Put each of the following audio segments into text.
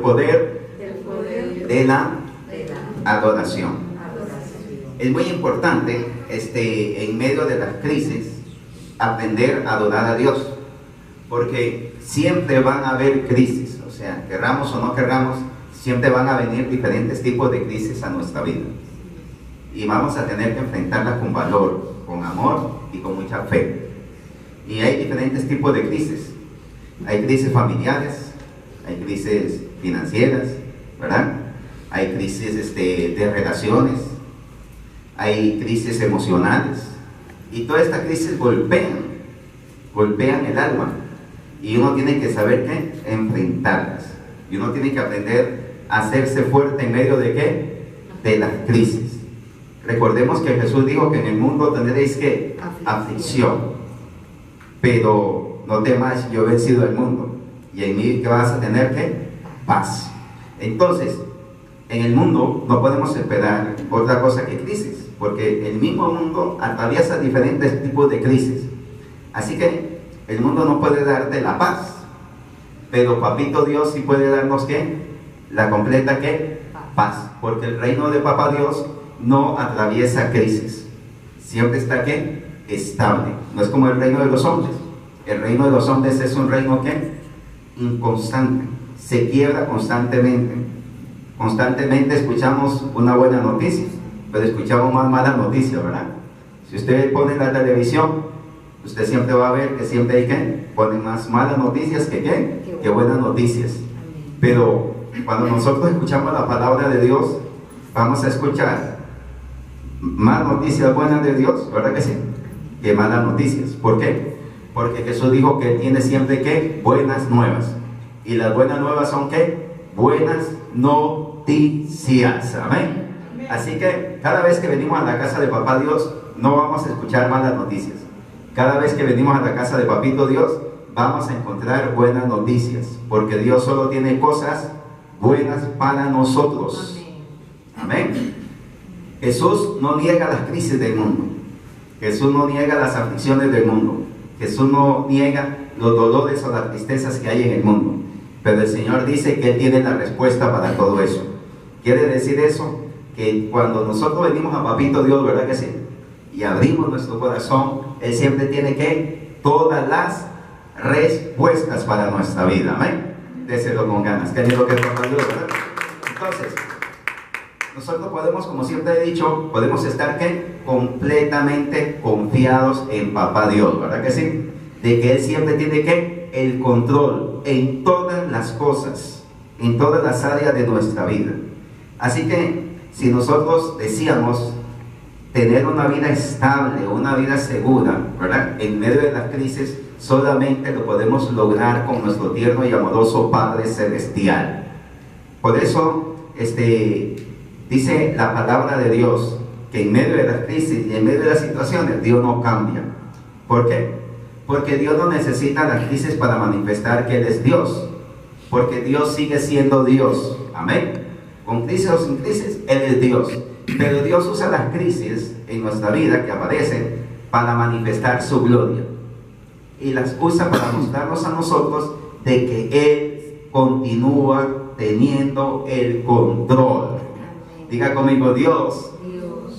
poder de la adoración. Es muy importante en medio de las crisis aprender a adorar a Dios, porque siempre van a haber crisis, o sea, querramos o no querramos, siempre van a venir diferentes tipos de crisis a nuestra vida y vamos a tener que enfrentarlas con valor, con amor y con mucha fe. Y hay diferentes tipos de crisis. Hay crisis familiares, hay crisis financieras, ¿verdad? Hay crisis de relaciones, hay crisis emocionales, y todas estas crisis golpean el alma, y uno tiene que saber qué, enfrentarlas, y uno tiene que aprender a hacerse fuerte en medio de qué, de las crisis. Recordemos que Jesús dijo que en el mundo tendréis que aflicción, pero no temas, yo he vencido el mundo, y en mí que vas a tener que paz. Entonces, en el mundo no podemos esperar otra cosa que crisis, porque el mismo mundo atraviesa diferentes tipos de crisis. Así que el mundo no puede darte la paz, pero Papito Dios sí puede darnos ¿qué? La completa ¿qué? Paz, porque el reino de Papá Dios no atraviesa crisis, siempre está ¿qué? Estable. No es como el reino de los hombres. El reino de los hombres es un reino ¿qué? Inconstante, se quiebra constantemente. Constantemente escuchamos una buena noticia, pero escuchamos más malas noticias, ¿verdad? Si usted pone la televisión, usted siempre va a ver que siempre hay que ponen más malas noticias que buenas noticias. Pero cuando nosotros escuchamos la palabra de Dios, vamos a escuchar más noticias buenas de Dios, ¿verdad que sí? Que malas noticias. ¿Por qué? Porque Jesús dijo que tiene siempre que buenas nuevas. Y las buenas nuevas son ¿qué? Buenas noticias. Amén. Así que cada vez que venimos a la casa de Papá Dios, no vamos a escuchar malas noticias. Cada vez que venimos a la casa de Papito Dios, vamos a encontrar buenas noticias, porque Dios solo tiene cosas buenas para nosotros. Amén. Jesús no niega las crisis del mundo. Jesús no niega las aflicciones del mundo. Jesús no niega los dolores o las tristezas que hay en el mundo. Pero el Señor dice que Él tiene la respuesta para todo eso. ¿Quiere decir eso? Que cuando nosotros venimos a Papito Dios, ¿verdad que sí? Y abrimos nuestro corazón, Él siempre tiene que todas las respuestas para nuestra vida. Amén. Déselo con ganas. ¿Qué es lo que es Papá Dios, verdad? Entonces, nosotros podemos, como siempre he dicho, podemos estar ¿qué? Completamente confiados en Papá Dios, ¿verdad que sí? De que Él siempre tiene ¿qué? El control en todas las cosas, en todas las áreas de nuestra vida. Así que si nosotros decíamos tener una vida estable, una vida segura, ¿verdad? En medio de las crisis, solamente lo podemos lograr con nuestro tierno y amoroso Padre Celestial. Por eso, dice la palabra de Dios que en medio de las crisis y en medio de las situaciones, Dios no cambia. ¿Por qué? Porque Dios no necesita las crisis para manifestar que Él es Dios, porque Dios sigue siendo Dios. Amén. Con crisis o sin crisis, Él es Dios. Pero Dios usa las crisis en nuestra vida que aparecen para manifestar su gloria. Y las usa para mostrarnos a nosotros de que Él continúa teniendo el control. Diga conmigo, Dios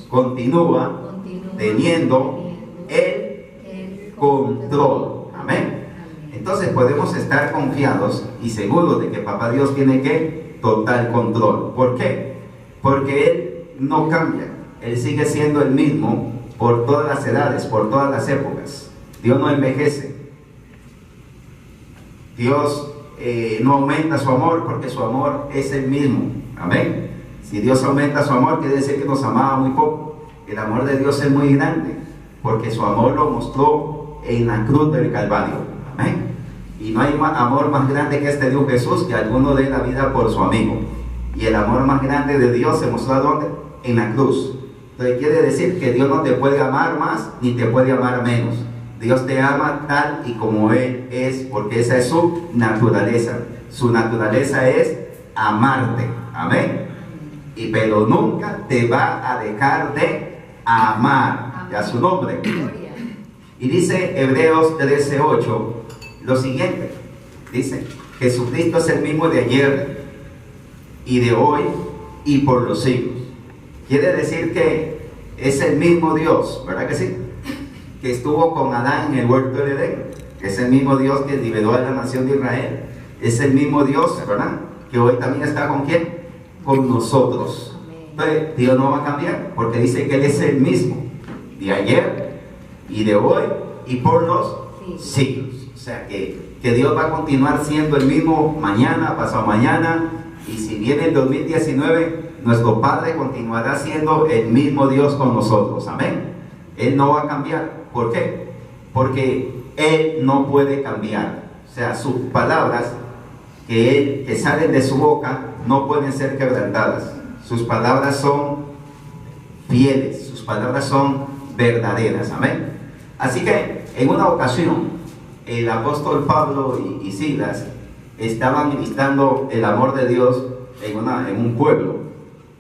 continúa teniendo el control. Amén. Entonces podemos estar confiados y seguros de que Papá Dios tiene que total control. ¿Por qué? Porque Él no cambia. Él sigue siendo el mismo por todas las edades, por todas las épocas. Dios no envejece. Dios no aumenta su amor, porque su amor es el mismo. Amén. Si Dios aumenta su amor, quiere decir que nos amaba muy poco. El amor de Dios es muy grande, porque su amor lo mostró en la cruz del Calvario. Amén. Y no hay amor más grande que este Dios Jesús, que alguno dé la vida por su amigo. Y el amor más grande de Dios se mostró ¿dónde? En la cruz. Entonces quiere decir que Dios no te puede amar más, ni te puede amar menos. Dios te ama tal y como Él es, porque esa es su naturaleza. Su naturaleza es amarte. Amén. Pero nunca te va a dejar de amar. Ya su nombre. Y dice Hebreos 13:8 lo siguiente. Dice: Jesucristo es el mismo de ayer, y de hoy y por los siglos. Quiere decir que es el mismo Dios, ¿verdad que sí? Que estuvo con Adán en el huerto del Edén. Es el mismo Dios que liberó a la nación de Israel. Es el mismo Dios, ¿verdad? Que hoy también está ¿con quién? Con nosotros. Entonces, Dios no va a cambiar, porque dice que Él es el mismo, de ayer y de hoy y por los siglos. O sea, que Dios va a continuar siendo el mismo mañana, pasado mañana, y si viene el 2019, nuestro Padre continuará siendo el mismo Dios con nosotros. Amén. Él no va a cambiar. ¿Por qué? Porque Él no puede cambiar. O sea, sus palabras que salen de su boca no pueden ser quebrantadas. Sus palabras son fieles, sus palabras son verdaderas. Amén. Así que en una ocasión el apóstol Pablo y Silas estaban ministrando el amor de Dios en un pueblo,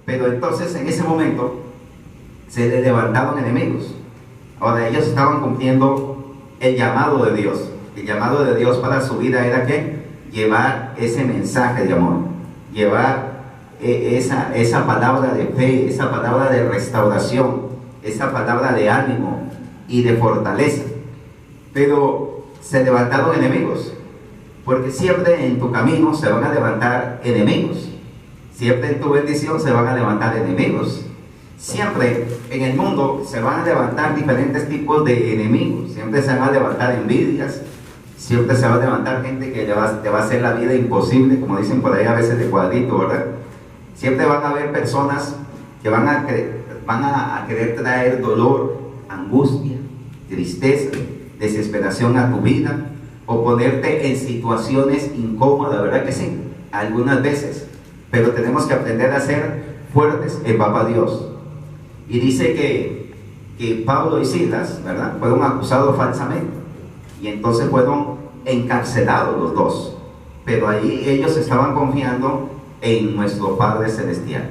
pero entonces en ese momento se les levantaron enemigos. Ahora ellos estaban cumpliendo el llamado de Dios. El llamado de Dios para su vida era que llevar ese mensaje de amor, llevar esa palabra de fe, esa palabra de restauración, esa palabra de ánimo y de fortaleza. Pero se levantaron enemigos, porque siempre en tu camino se van a levantar enemigos, siempre en tu bendición se van a levantar enemigos, siempre en el mundo se van a levantar diferentes tipos de enemigos, siempre se van a levantar envidias, siempre se va a levantar gente que te va a hacer la vida imposible, como dicen por ahí a veces de cuadrito, ¿verdad? Siempre van a haber personas que van a querer traer dolor, angustia, tristeza, desesperación a tu vida, o ponerte en situaciones incómodas, ¿verdad que sí? Algunas veces, pero tenemos que aprender a ser fuertes en Papá Dios. Y dice que Pablo y Silas, ¿verdad?, fueron acusados falsamente, y entonces fueron encarcelados los dos, pero ahí ellos estaban confiando en nuestro Padre Celestial.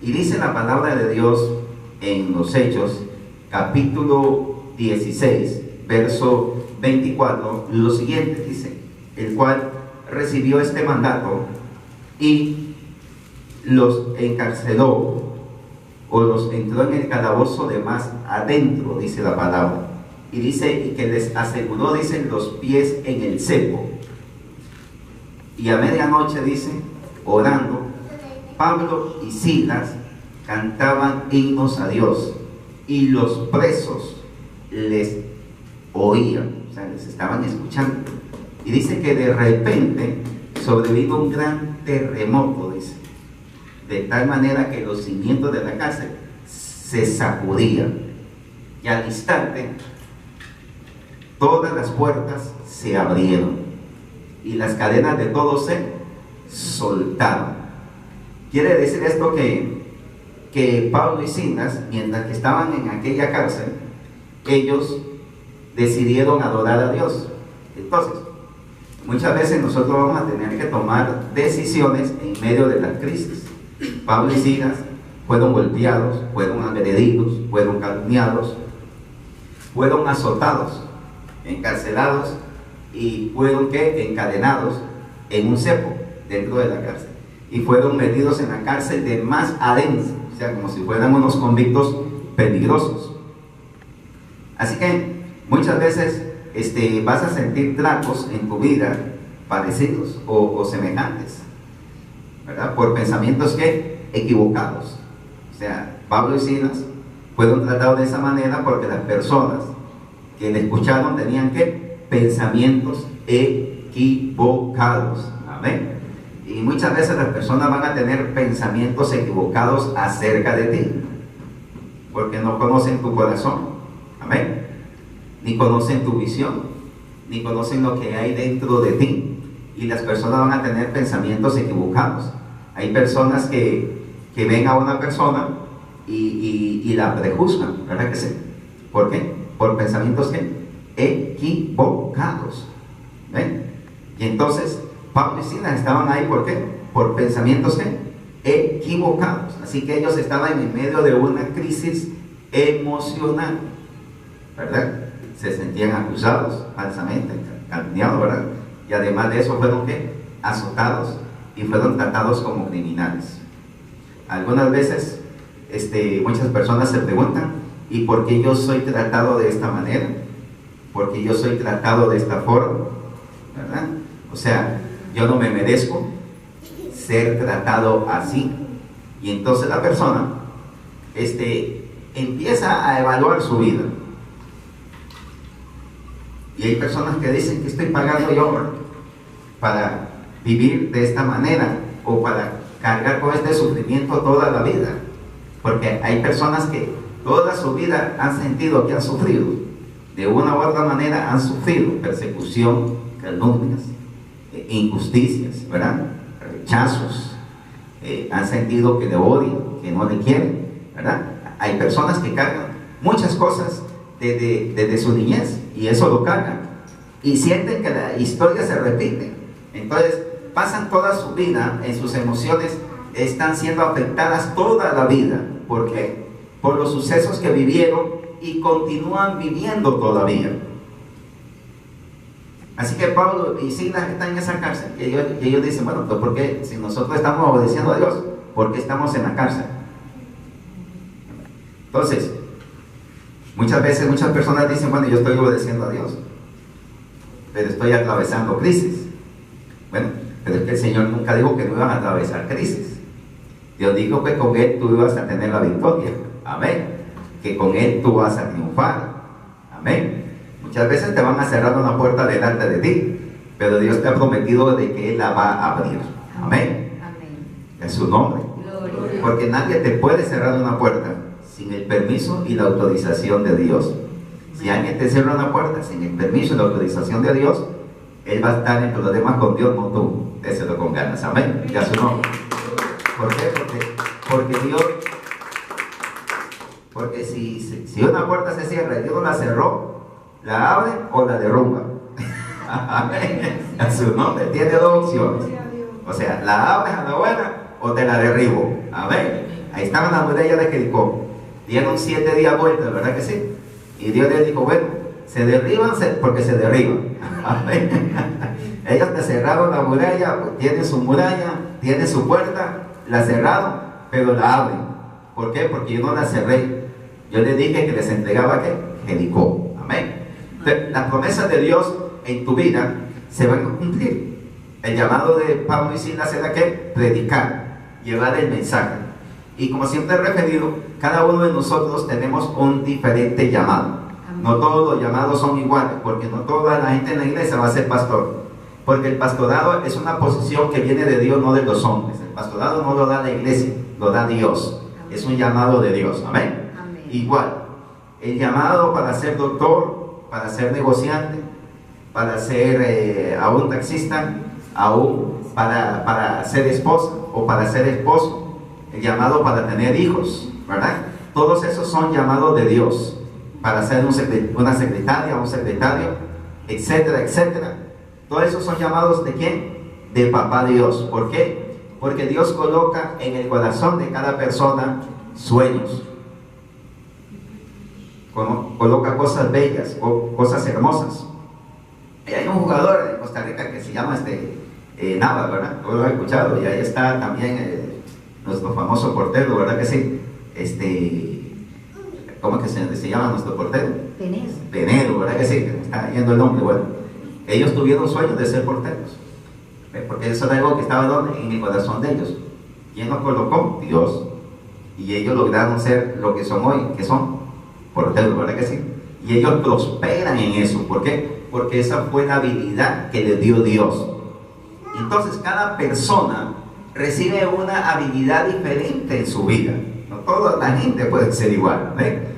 Y dice la palabra de Dios en los Hechos, capítulo 16, verso 24, lo siguiente dice: el cual recibió este mandato y los encarceló, o los entró en el calabozo de más adentro, dice la palabra, y dice, y que les aseguró, dicen, los pies en el cepo. Y a medianoche, dice, orando, Pablo y Silas cantaban himnos a Dios, y los presos les oían, o sea, les estaban escuchando. Y dice que de repente sobrevino un gran terremoto, dice, de tal manera que los cimientos de la cárcel se sacudían, y al instante todas las puertas se abrieron y las cadenas de todos se soltaron. Quiere decir esto que Pablo y Silas, mientras que estaban en aquella cárcel, ellos decidieron adorar a Dios. Entonces, muchas veces nosotros vamos a tener que tomar decisiones en medio de las crisis. Pablo y Silas fueron golpeados, fueron agredidos, fueron calumniados, fueron azotados, encarcelados y fueron encadenados en un cepo dentro de la cárcel, y fueron metidos en la cárcel de más adentro, o sea, como si fueran unos convictos peligrosos. Así que muchas veces vas a sentir tratos en tu vida parecidos o semejantes, ¿verdad?, por pensamientos equivocados. O sea, Pablo y Silas fueron tratados de esa manera porque las personas que le escucharon tenían pensamientos equivocados. Amén. Y muchas veces las personas van a tener pensamientos equivocados acerca de ti, porque no conocen tu corazón. Amén. Ni conocen tu visión, ni conocen lo que hay dentro de ti, y las personas van a tener pensamientos equivocados. Hay personas que ven a una persona y la prejuzgan, ¿verdad que sí? ¿Por qué? Por pensamientos equivocados. ¿Ven? Y entonces Pablo y Silas estaban ahí, ¿por qué? Por pensamientos equivocados. Así que ellos estaban en medio de una crisis emocional, ¿verdad? Se sentían acusados falsamente, calumniados, ¿verdad? Y además de eso fueron azotados y fueron tratados como criminales. Algunas veces muchas personas se preguntan, ¿y por qué yo soy tratado de esta manera? ¿Por qué yo soy tratado de esta forma? ¿Verdad? O sea, yo no me merezco ser tratado así. Y entonces la persona empieza a evaluar su vida. Y hay personas que dicen que estoy pagando yo para vivir de esta manera o para cargar con este sufrimiento toda la vida. Porque hay personas que toda su vida han sentido que han sufrido. De una u otra manera han sufrido persecución, calumnias, injusticias, ¿verdad? Rechazos. Han sentido que le odian, que no le quieren, ¿verdad? Hay personas que cargan muchas cosas desde su niñez y eso lo cargan y sienten que la historia se repite. Entonces pasan toda su vida en sus emociones, están siendo afectadas toda la vida. ¿Por qué? Por los sucesos que vivieron y continúan viviendo todavía. Así que Pablo y Silas están en esa cárcel y ellos dicen, bueno, pues ¿por qué? Si nosotros estamos obedeciendo a Dios, ¿por qué estamos en la cárcel? Entonces, muchas veces muchas personas dicen, bueno, yo estoy obedeciendo a Dios, pero estoy atravesando crisis. Bueno, pero es que el Señor nunca dijo que no iban a atravesar crisis. Dios dijo que con Él tú ibas a tener la victoria. Amén. Que con Él tú vas a triunfar. Amén. Muchas veces te van a cerrar una puerta delante de ti, pero Dios te ha prometido de que Él la va a abrir. Amén. En su nombre. Porque nadie te puede cerrar una puerta sin el permiso y la autorización de Dios. Si alguien te cierra una puerta sin el permiso y la autorización de Dios, Él va a estar en problemas con Dios, no tú. Déselo con ganas. Amén. Y a su nombre. ¿Por qué? Porque si una puerta se cierra y Dios no la cerró, ¿la abre o la derrumba? Amén. A su nombre. Tiene dos opciones. O sea, la abres a la buena o te la derribo. Amén. Ahí estaban las murallas de Jericó. Dieron 7 días vueltas, ¿verdad que sí? Y Dios les dijo, bueno, se derriban porque se derriban. Amén. Ellos te cerraron la muralla, pues tienen su muralla, tienen su puerta, la cerraron, pero la abren. ¿Por qué? Porque yo no la cerré. Yo les dije que les entregaba ¿qué? Jericó. Amén. Entonces, las promesas de Dios en tu vida se van a cumplir. El llamado de Pablo y Silas era ¿qué? Predicar, llevar el mensaje. Y como siempre he referido, cada uno de nosotros tenemos un diferente llamado. No todos los llamados son iguales, porque no toda la gente en la iglesia va a ser pastor. Porque el pastorado es una posición que viene de Dios, no de los hombres. El pastorado no lo da la iglesia, lo da Dios. Es un llamado de Dios. Amén. Igual, el llamado para ser doctor, para ser negociante, para ser aún taxista, aún para ser esposa o para ser esposo, el llamado para tener hijos, ¿verdad? Todos esos son llamados de Dios, para ser una secretaria, un secretario, etcétera, etcétera. Todos esos son llamados ¿de quién? De Papá Dios. ¿Por qué? Porque Dios coloca en el corazón de cada persona sueños. Coloca cosas bellas, cosas hermosas. Y hay un jugador en Costa Rica que se llama Nava, ¿verdad? Yo lo he escuchado. Y ahí está también nuestro famoso portero, ¿verdad que sí? ¿Cómo es que se llama nuestro portero? Penedo, ¿verdad que sí? Me está yendo el nombre. Bueno, ellos tuvieron sueños de ser porteros, porque eso era algo que estaba en el corazón de ellos. ¿Quién los colocó? Dios. Y ellos lograron ser lo que son hoy, que son porteros, ¿verdad que sí? Y ellos prosperan en eso. ¿Por qué? Porque esa fue la habilidad que les dio Dios. Entonces cada persona recibe una habilidad diferente en su vida. No toda la gente puede ser igual, ¿eh?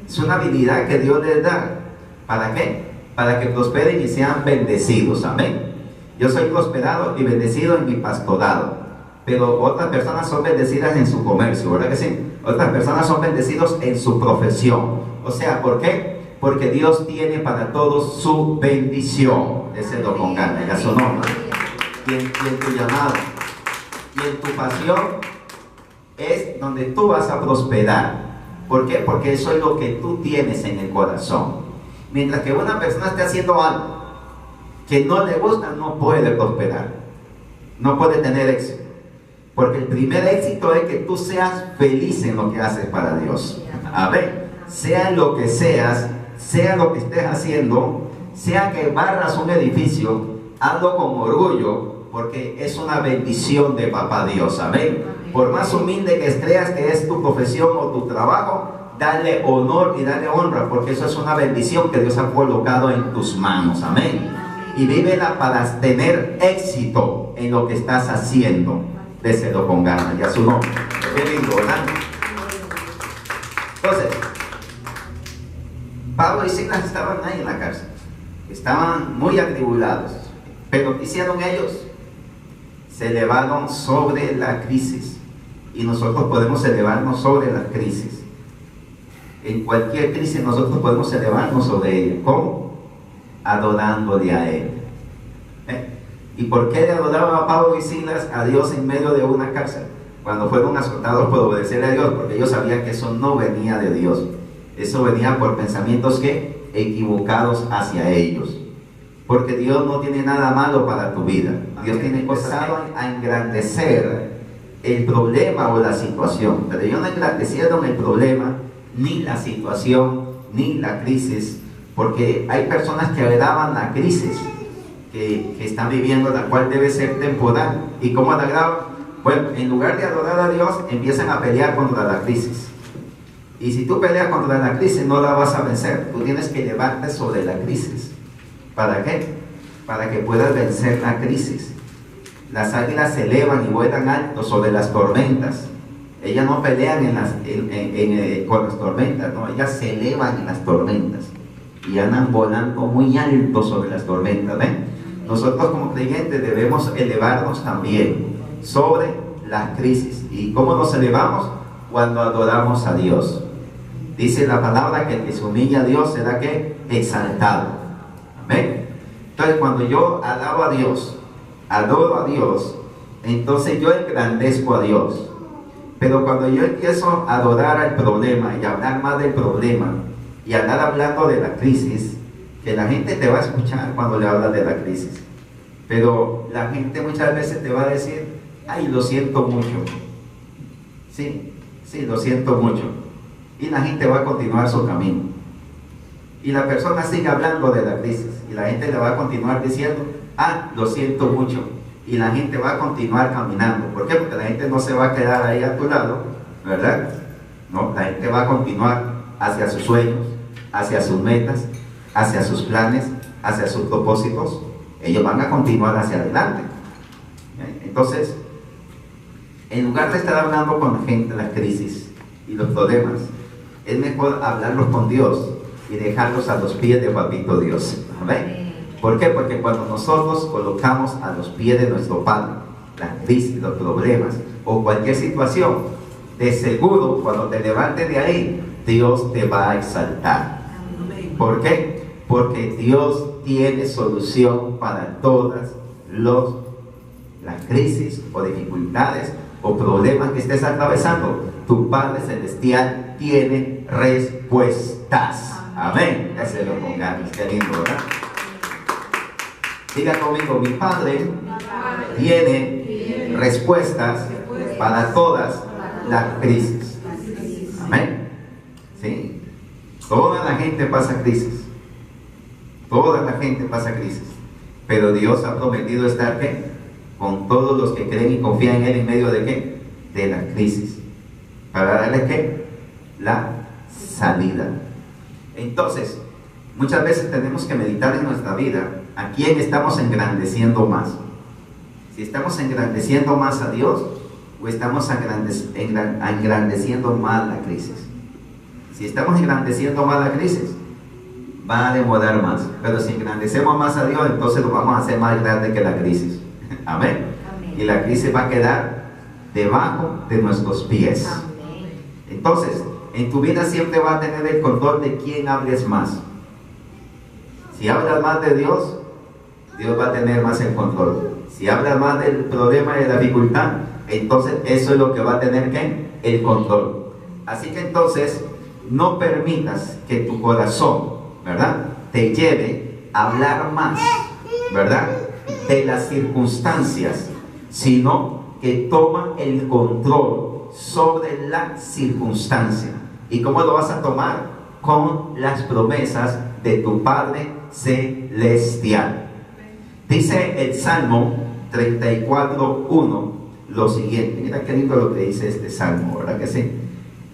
Es una habilidad que Dios les da. ¿Para qué? Para que prosperen y sean bendecidos. Amén. Yo soy prosperado y bendecido en mi pastorado, pero otras personas son bendecidas en su comercio, ¿verdad que sí? Otras personas son bendecidos en su profesión. O sea, ¿por qué? Porque Dios tiene para todos su bendición. Ese lo con ganas, ya su nombre. Y en tu llamado y en tu pasión es donde tú vas a prosperar. ¿Por qué? Porque eso es lo que tú tienes en el corazón. Mientras que una persona esté haciendo algo que no le gusta, no puede prosperar. no puede tener éxito. Porque el primer éxito es que tú seas feliz en lo que haces para Dios. A ver, sea lo que seas, sea lo que estés haciendo, sea que barras un edificio, hazlo con orgullo, porque es una bendición de Papá Dios. Amén. Por más humilde que creas que es tu profesión o tu trabajo, dale honor y dale honra, porque eso es una bendición que Dios ha colocado en tus manos. Amén. Y vívela para tener éxito en lo que estás haciendo. Déselo con ganas, ya su nombre. Qué lindo, ¿verdad? Entonces, Pablo y Silas estaban ahí en la cárcel. Estaban muy atribulados. Pero ¿qué hicieron ellos? Se elevaron sobre la crisis. Y nosotros podemos elevarnos sobre la crisis. En cualquier crisis nosotros podemos elevarnos sobre ella. ¿Cómo? Adorándole a Él. ¿Y por qué le adoraban a Pablo y Silas a Dios en medio de una cárcel? Cuando fueron azotados por obedecerle a Dios, porque ellos sabían que eso no venía de Dios. Eso venía por pensamientos que equivocados hacia ellos. Porque Dios no tiene nada malo para tu vida. Dios tiene cosas a engrandecer el problema o la situación. Pero ellos no engrandecieron el problema, ni la situación, ni la crisis. Porque hay personas que agravan la crisis que están viviendo, la cual debe ser temporal. ¿Y cómo la agravan? Bueno, en lugar de adorar a Dios, empiezan a pelear contra la crisis. Y si tú peleas contra la crisis, no la vas a vencer. Tú tienes que elevarte sobre la crisis. ¿Para qué? Para que puedas vencer la crisis. Las águilas se elevan y vuelan alto sobre las tormentas. Ellas no pelean con las tormentas, no, ellas se elevan en las tormentas y andan volando muy alto sobre las tormentas. ¿Ven? Nosotros como creyentes debemos elevarnos también sobre las crisis. ¿Y cómo nos elevamos? Cuando adoramos a Dios. Dice la palabra que el que se humilla a Dios será que exaltado. Amén. Entonces cuando yo alabo a Dios, adoro a Dios, entonces yo engrandezco a Dios. Pero cuando yo empiezo a adorar al problema y a hablar más del problema y andar hablando de la crisis, que la gente te va a escuchar cuando le hablas de la crisis, pero la gente muchas veces te va a decir: ay, lo siento mucho. Sí, lo siento mucho. Y la gente va a continuar su camino. Y la persona sigue hablando de la crisis y la gente le va a continuar diciendo: ah, lo siento mucho. Y la gente va a continuar caminando. ¿Por qué? Porque la gente no se va a quedar ahí a tu lado, ¿verdad? No, la gente va a continuar hacia sus sueños, hacia sus metas, hacia sus planes, hacia sus propósitos. Ellos van a continuar hacia adelante. Entonces, en lugar de estar hablando con la gente de las crisis y los problemas, es mejor hablarlos con Dios y dejarlos a los pies de Papito Dios. ¿Amén? ¿Por qué? Porque cuando nosotros colocamos a los pies de nuestro Padre las crisis, los problemas o cualquier situación, de seguro cuando te levantes de ahí, Dios te va a exaltar. ¿Por qué? Porque Dios tiene solución para todas las crisis o dificultades o problemas que estés atravesando. Tu Padre Celestial tiene respuestas. Amén. Déselo con ganas. Qué lindo, ¿verdad? Diga conmigo: mi Padre tiene respuestas para todas las crisis. Amén. ¿Sí? Toda la gente pasa crisis. Toda la gente pasa crisis. Pero Dios ha prometido estar ¿qué? Con todos los que creen y confían en Él en medio de ¿qué? De la crisis. Para darles ¿qué? La salida. Entonces, muchas veces tenemos que meditar en nuestra vida a quién estamos engrandeciendo más. Si estamos engrandeciendo más a Dios o estamos engrandeciendo más la crisis. Si estamos engrandeciendo más la crisis, va a demorar más. Pero si engrandecemos más a Dios, entonces lo vamos a hacer más grande que la crisis. Amén. Y la crisis va a quedar debajo de nuestros pies. Amén. Entonces, en tu vida siempre va a tener el control de quién hables más. Si hablas más de Dios, Dios va a tener más el control. Si hablas más del problema y de la dificultad, entonces eso es lo que va a tener ¿qué? El control. Así que entonces, no permitas que tu corazón, ¿verdad?, te lleve a hablar más, ¿verdad?, de las circunstancias, sino que toma el control sobre la circunstancia. ¿Y cómo lo vas a tomar? Con las promesas de tu Padre Celestial. Dice el Salmo 34:1 lo siguiente. Mira qué lindo lo que dice este Salmo, ¿verdad que sí?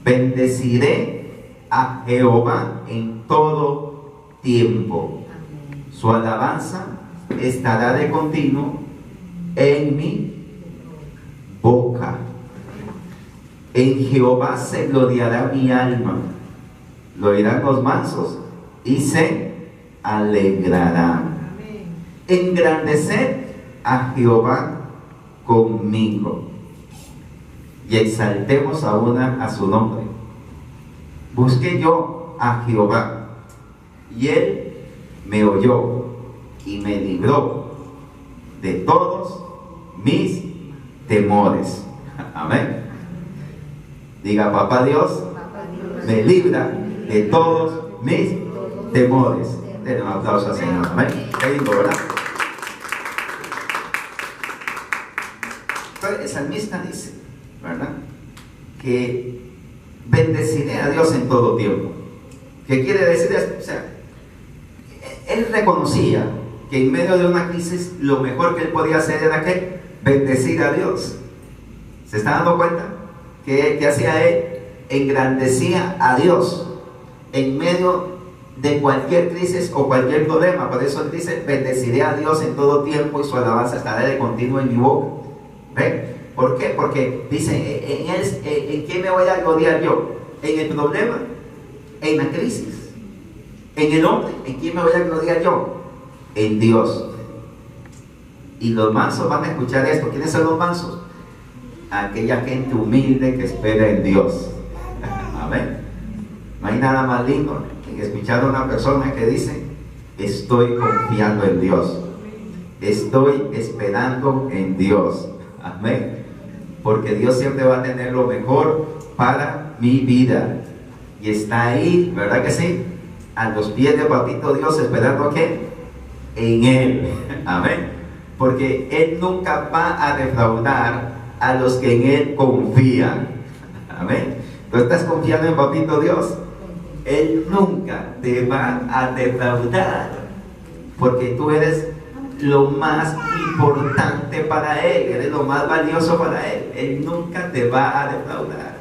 Bendeciré a Jehová en todo tiempo. Su alabanza estará de continuo en mi boca. En Jehová se gloriará mi alma. Lo oirán los mansos y se alegrarán. Engrandeced a Jehová conmigo y exaltemos a su nombre. Busqué yo a Jehová y él me oyó y me libró de todos mis temores. Amén. Diga, papá Dios me libra de todos mis temores. Denle un aplauso al Señor. Amén. Qué lindo, ¿verdad? Entonces, el salmista dice, ¿verdad?, que bendeciré a Dios en todo tiempo. ¿Qué quiere decir esto? O sea, él reconocía que en medio de una crisis lo mejor que él podía hacer era que bendecir a Dios. ¿Se está dando cuenta? ¿Qué hacía él? Engrandecía a Dios en medio de cualquier crisis o cualquier problema. Por eso él dice, bendeciré a Dios en todo tiempo y su alabanza estará de continuo en mi boca. ¿Ven? ¿Por qué? Porque dice, ¿en qué me voy a gloriar yo? ¿En el problema? ¿En la crisis? ¿En el hombre? ¿En quién me voy a gloriar yo? En Dios. Y los mansos van a escuchar esto. ¿Quiénes son los mansos? Aquella gente humilde que espera en Dios. Amén. No hay nada más lindo que escuchar a una persona que dice, estoy confiando en Dios, estoy esperando en Dios. Amén. Porque Dios siempre va a tener lo mejor para mi vida. Y está ahí, ¿verdad que sí? A los pies de papito Dios, esperando ¿qué? En Él. Amén. Porque Él nunca va a defraudar a los que en Él confían. Amén. ¿Tú estás confiando en papito Dios? Él nunca te va a defraudar, porque tú eres lo más importante para Él, eres lo más valioso para Él. Él nunca te va a defraudar.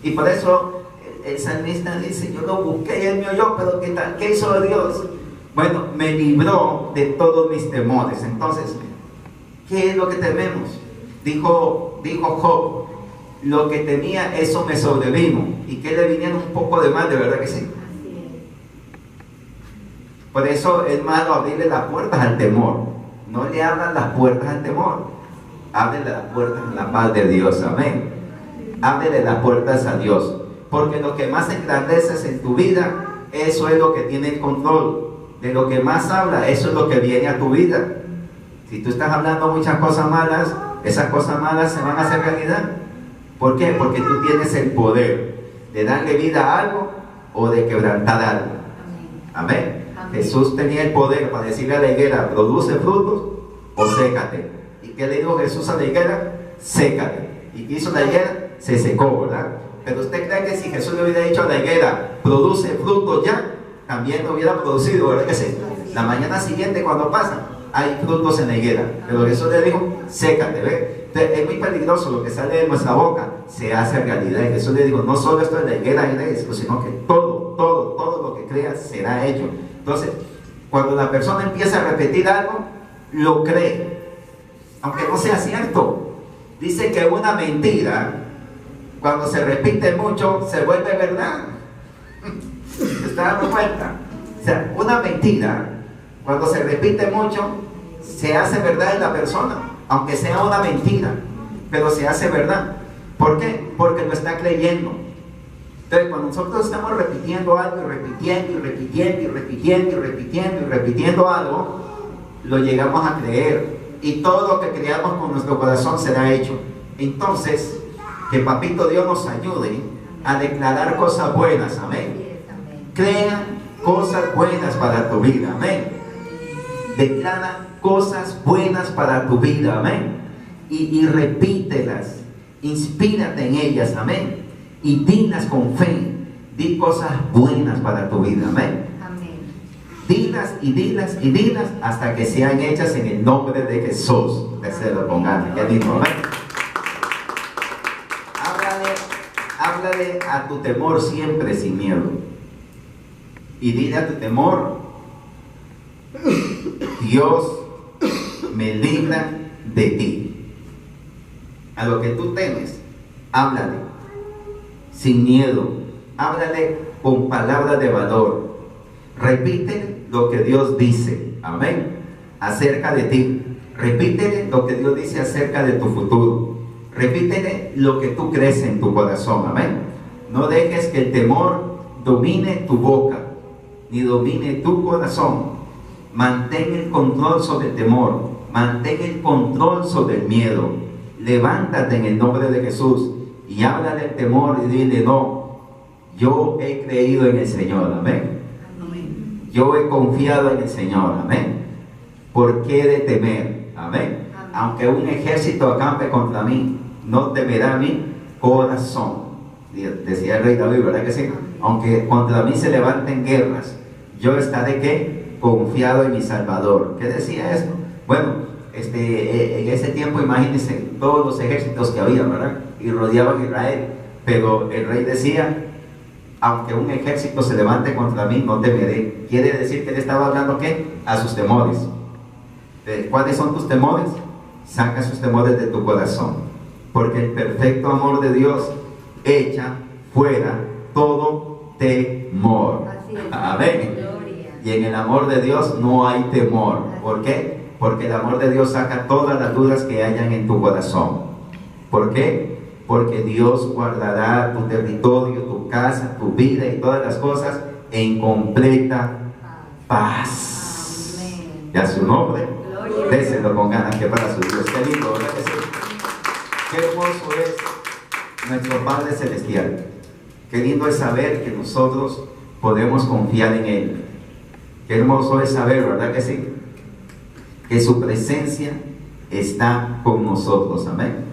Y por eso el salmista dice, yo lo busqué y Él me oyó, pero ¿qué tal? ¿Qué hizo Dios? Bueno, me libró de todos mis temores. Entonces, ¿qué es lo que tememos? Dijo Job, lo que temía, eso me sobrevino. Y que le vinieron un poco de mal, de verdad que sí. Por eso es malo abrirle las puertas al temor. No le abran las puertas al temor. Ábrele las puertas a la paz de Dios. Amén. Ábrele las puertas a Dios. Porque lo que más engrandeces en tu vida, eso es lo que tiene el control. De lo que más habla, eso es lo que viene a tu vida. Si tú estás hablando muchas cosas malas, esas cosas malas se van a hacer realidad. ¿Por qué? Porque tú tienes el poder de darle vida a algo o de quebrantar algo. Amén. Jesús tenía el poder para decirle a la higuera, produce frutos o sécate. ¿Y qué le dijo Jesús a la higuera? Sécate. ¿Y qué hizo la higuera? Se secó, ¿verdad? Pero usted cree que si Jesús le hubiera dicho a la higuera, produce frutos ya, también lo hubiera producido, ¿verdad que sí? La mañana siguiente cuando pasa, hay frutos en la higuera. Pero Jesús le dijo, sécate, ¿ve? Es muy peligroso lo que sale de nuestra boca, se hace realidad. Y Jesús le dijo, no solo esto de la higuera y de esto, sino que todo lo que creas será hecho. Entonces, cuando la persona empieza a repetir algo, lo cree, aunque no sea cierto. Dice que una mentira, cuando se repite mucho, se vuelve verdad. ¿Se está dando cuenta? O sea, una mentira, cuando se repite mucho, se hace verdad en la persona, aunque sea una mentira, pero se hace verdad. ¿Por qué? Porque lo está creyendo. Entonces, cuando nosotros estamos repitiendo algo y repitiendo algo, lo llegamos a creer. Y todo lo que creamos con nuestro corazón será hecho. Entonces, que papito Dios nos ayude a declarar cosas buenas. Amén. Crea cosas buenas para tu vida. Amén. Declara cosas buenas para tu vida. Amén. y repítelas, inspírate en ellas, amén, y dilas con fe, di cosas buenas para tu vida, amén. Dilas y dilas y dilas hasta que sean hechas en el nombre de Jesús. Tercero, con ganas. Ya dijo, amén. Háblale a tu temor siempre sin miedo. Y dile a tu temor: Dios me libra de ti. A lo que tú temes, háblale sin miedo. Háblale con palabras de valor. Repite lo que Dios dice, amén, acerca de ti. Repítele lo que Dios dice acerca de tu futuro. Repítele lo que tú crees en tu corazón, amén. No dejes que el temor domine tu boca, ni domine tu corazón. Mantén el control sobre el temor, mantén el control sobre el miedo. Levántate en el nombre de Jesús y háblale al temor y dile: no, yo he creído en el Señor, amén. Yo he confiado en el Señor, amén. ¿Por qué de temer? Amén. Aunque un ejército acampe contra mí, no temerá mi corazón. Decía el rey David, ¿verdad que sí? Aunque contra mí se levanten guerras, yo estaré ¿qué? Confiado en mi Salvador. ¿Qué decía esto? Bueno, en ese tiempo imagínense todos los ejércitos que había, ¿verdad? Y rodeaban Israel. Pero el rey decía: aunque un ejército se levante contra mí, no temeré. Quiere decir que él estaba hablando ¿qué? A sus temores. ¿Cuáles son tus temores? Saca sus temores de tu corazón, porque el perfecto amor de Dios echa fuera todo temor. Amén. Y en el amor de Dios no hay temor. ¿Por qué? Porque el amor de Dios saca todas las dudas que hayan en tu corazón. ¿Por qué? Porque Dios guardará tu territorio, tu casa, tu vida y todas las cosas en completa paz. Amén. Y a su nombre, déselo con ganas, que para su Dios. Qué lindo, ¿verdad que sí? Qué hermoso es nuestro Padre Celestial. Qué lindo es saber que nosotros podemos confiar en Él. Qué hermoso es saber, ¿verdad que sí? Que su presencia está con nosotros. Amén.